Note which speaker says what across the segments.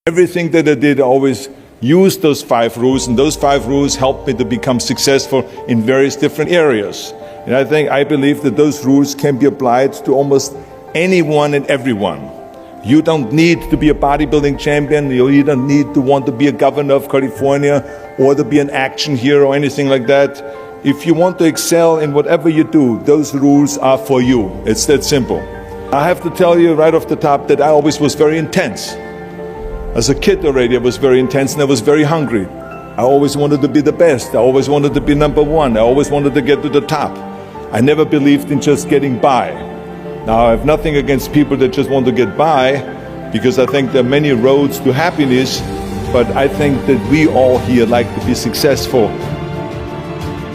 Speaker 1: Everything that I did, I always used those 5 rules, and those 5 rules helped me to become successful in various different areas. And I believe that those rules can be applied to almost anyone and everyone. You don't need to be a bodybuilding champion, you don't need to want to be a governor of California or to be an action hero or anything like that. If you want to excel in whatever you do, those rules are for you. It's that simple. I have to tell you right off the top that I always was very intense. As a kid already, I was very intense and I was very hungry. I always wanted to be the best. I always wanted to be number one. I always wanted to get to the top. I never believed in just getting by. Now, I have nothing against people that just want to get by, because I think there are many roads to happiness, but I think that we all here like to be successful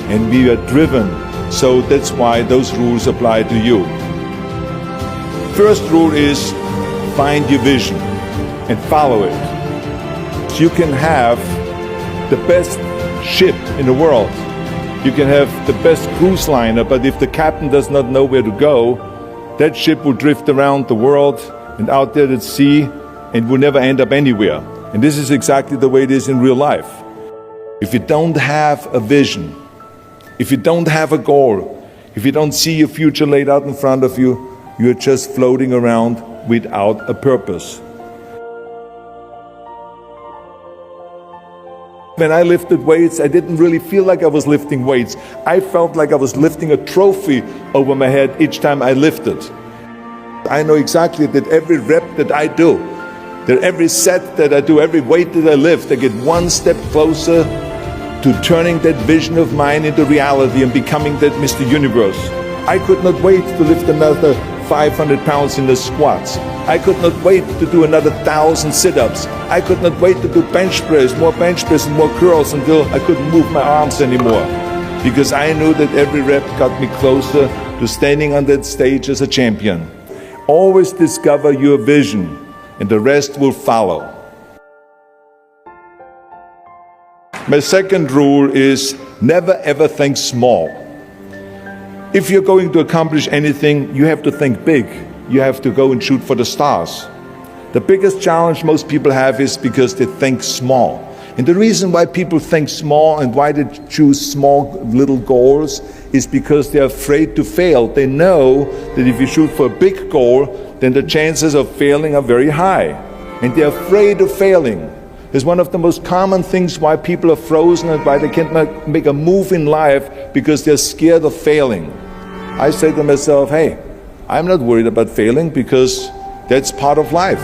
Speaker 1: and we are driven. So that's why those rules apply to you. First rule is find your vision and follow it. So you can have the best ship in the world. You can have the best cruise liner, but if the captain does not know where to go, that ship will drift around the world and out there at sea and will never end up anywhere. And this is exactly the way it is in real life. If you don't have a vision, if you don't have a goal, if you don't see your future laid out in front of you, you're just floating around without a purpose. When I lifted weights, I didn't really feel like I was lifting weights. I felt like I was lifting a trophy over my head each time I lifted. I know exactly that every rep that I do, that every set that I do, every weight that I lift, I get one step closer to turning that vision of mine into reality and becoming that Mr. Universe. I could not wait to lift another 500 pounds in the squats. I could not wait to do another 1,000 sit-ups. I could not wait to do bench press, more bench press and more curls until I couldn't move my arms anymore. Because I knew that every rep got me closer to standing on that stage as a champion. Always discover your vision and the rest will follow. My second rule is never ever think small. If you're going to accomplish anything, you have to think big. You have to go and shoot for the stars. The biggest challenge most people have is because they think small. And the reason why people think small and why they choose small little goals is because they're afraid to fail. They know that if you shoot for a big goal, then the chances of failing are very high. And they're afraid of failing. It's one of the most common things why people are frozen and why they can't make a move in life, because they're scared of failing. I say to myself, hey, I'm not worried about failing because that's part of life.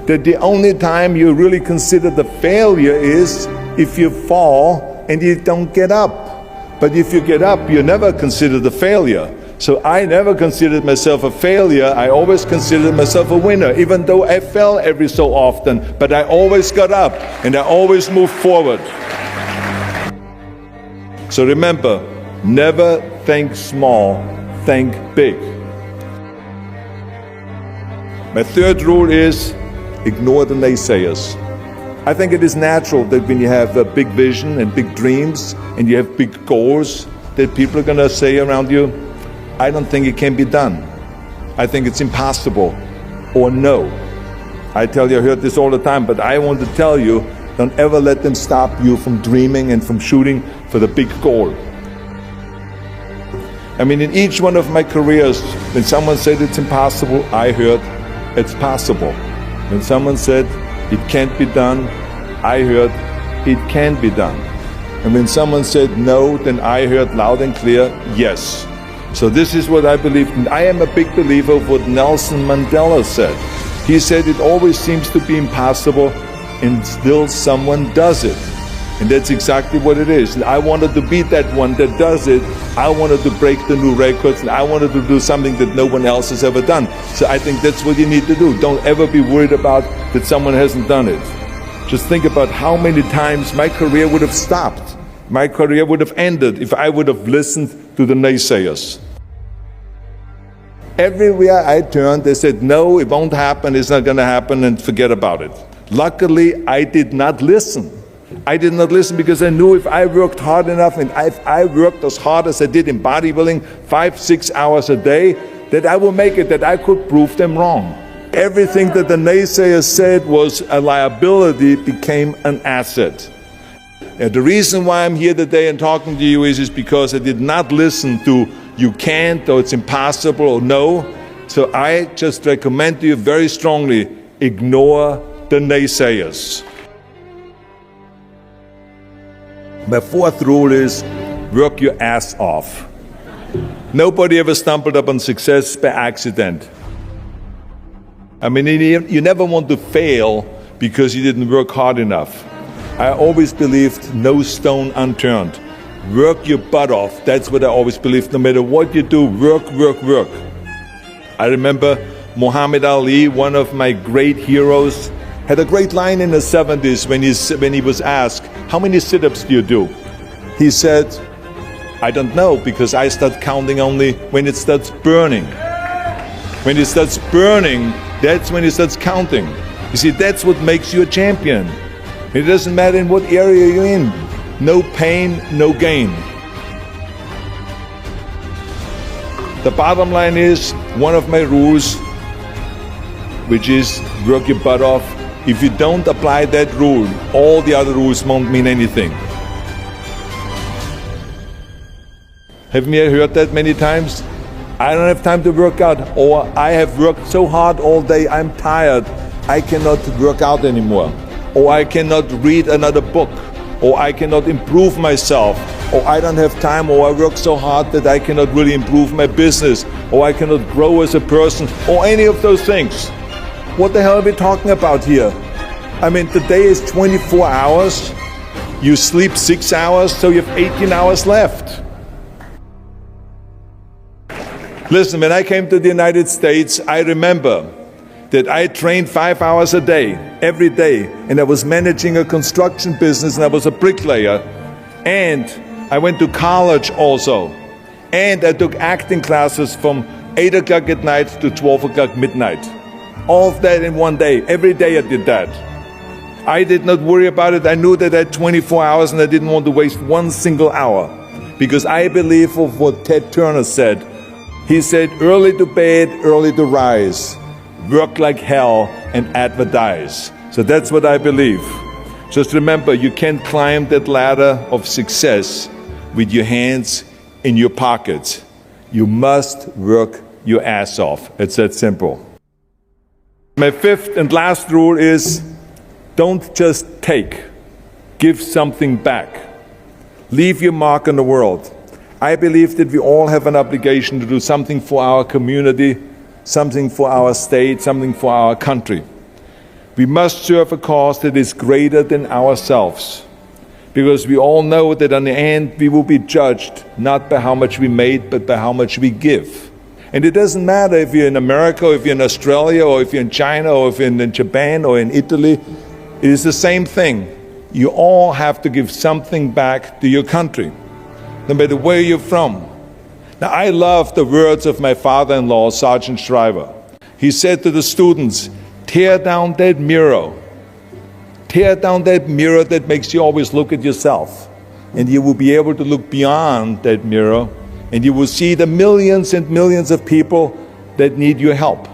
Speaker 1: That the only time you really consider the failure is if you fall and you don't get up. But if you get up, you never consider the failure. So I never considered myself a failure. I always considered myself a winner, even though I fell every so often. But I always got up and I always moved forward. So remember, never think small, think big. My third rule is ignore the naysayers. I think it is natural that when you have a big vision and big dreams and you have big goals, that people are going to say around you, I don't think it can be done. I think it's impossible. Or no. I tell you, I heard this all the time, but I want to tell you, don't ever let them stop you from dreaming and from shooting for the big goal. I mean, in each one of my careers, when someone said it's impossible, I heard it's possible. When someone said it can't be done, I heard it can be done. And when someone said no, then I heard loud and clear, yes. So this is what I believe, and I am a big believer of what Nelson Mandela said. He said it always seems to be impossible and still someone does it. And that's exactly what it is. I wanted to be that one that does it. I wanted to break the new records, and I wanted to do something that no one else has ever done. So I think that's what you need to do. Don't ever be worried about that someone hasn't done it. Just think about how many times my career would have stopped. My career would have ended if I would have listened to the naysayers. Everywhere I turned, they said, no, it won't happen, it's not going to happen, and forget about it. Luckily, I did not listen. I did not listen because I knew if I worked hard enough and if I worked as hard as I did in bodybuilding, 5-6 hours a day, that I will make it, that I could prove them wrong. Everything that the naysayers said was a liability became an asset. And the reason why I'm here today and talking to you is because I did not listen to you can't or it's impossible or no. So I just recommend to you very strongly, ignore the naysayers. My fourth rule is work your ass off. Nobody ever stumbled upon success by accident. I mean, you never want to fail because you didn't work hard enough. I always believed no stone unturned. Work your butt off. That's what I always believed. No matter what you do, work, work, work. I remember Muhammad Ali, one of my great heroes, had a great line in the 70s when he was asked, how many sit-ups do you do? He said, I don't know, because I start counting only when it starts burning. When it starts burning, that's when it starts counting. You see, that's what makes you a champion. It doesn't matter in what area you're in. No pain, no gain. The bottom line is, one of my rules, which is work your butt off. If you don't apply that rule, all the other rules won't mean anything. Haven't you heard that many times? I don't have time to work out, or I have worked so hard all day, I'm tired, I cannot work out anymore, or I cannot read another book, or I cannot improve myself, or I don't have time, or I work so hard that I cannot really improve my business, or I cannot grow as a person, or any of those things. What the hell are we talking about here? I mean, the day is 24 hours, you sleep 6 hours, so you have 18 hours left. Listen, when I came to the United States, I remember that I trained 5 hours a day, every day, and I was managing a construction business, and I was a bricklayer, and I went to college also, and I took acting classes from 8 o'clock at night to 12 o'clock midnight. All of that in one day. Every day I did that. I did not worry about it. I knew that I had 24 hours and I didn't want to waste one single hour, because I believe of what Ted Turner said. He said, early to bed, early to rise, work like hell and advertise. So that's what I believe. Just remember, you can't climb that ladder of success with your hands in your pockets. You must work your ass off. It's that simple. My fifth and last rule is, don't just take, give something back. Leave your mark on the world. I believe that we all have an obligation to do something for our community, something for our state, something for our country. We must serve a cause that is greater than ourselves, because we all know that in the end we will be judged not by how much we made, but by how much we give. And it doesn't matter if you're in America, or if you're in Australia, or if you're in China, or if you're in Japan, or in Italy. It is the same thing. You all have to give something back to your country, no matter where you're from. Now, I love the words of my father-in-law, Sergeant Shriver. He said to the students, tear down that mirror. Tear down that mirror that makes you always look at yourself. And you will be able to look beyond that mirror, and you will see the millions and millions of people that need your help.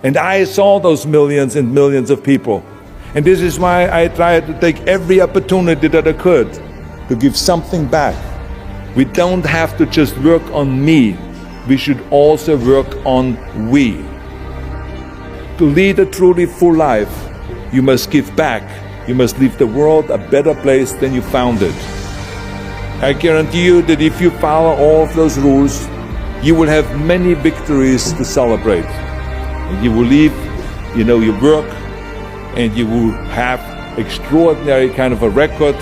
Speaker 1: And I saw those millions and millions of people. And this is why I tried to take every opportunity that I could to give something back. We don't have to just work on me. We should also work on we. To lead a truly full life, you must give back. You must leave the world a better place than you found it. I guarantee you that if you follow all of those rules, you will have many victories to celebrate. And you will leave, your work, and you will have extraordinary kind of a record,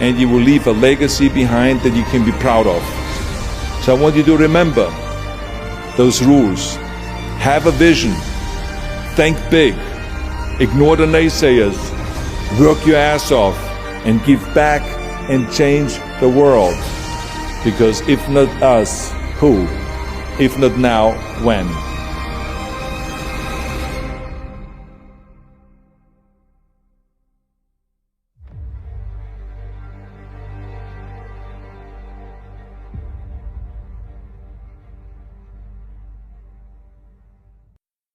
Speaker 1: and you will leave a legacy behind that you can be proud of. So I want you to remember those rules. Have a vision. Think big. Ignore the naysayers. Work your ass off and give back and change the world. Because if not us, who? If not now, when?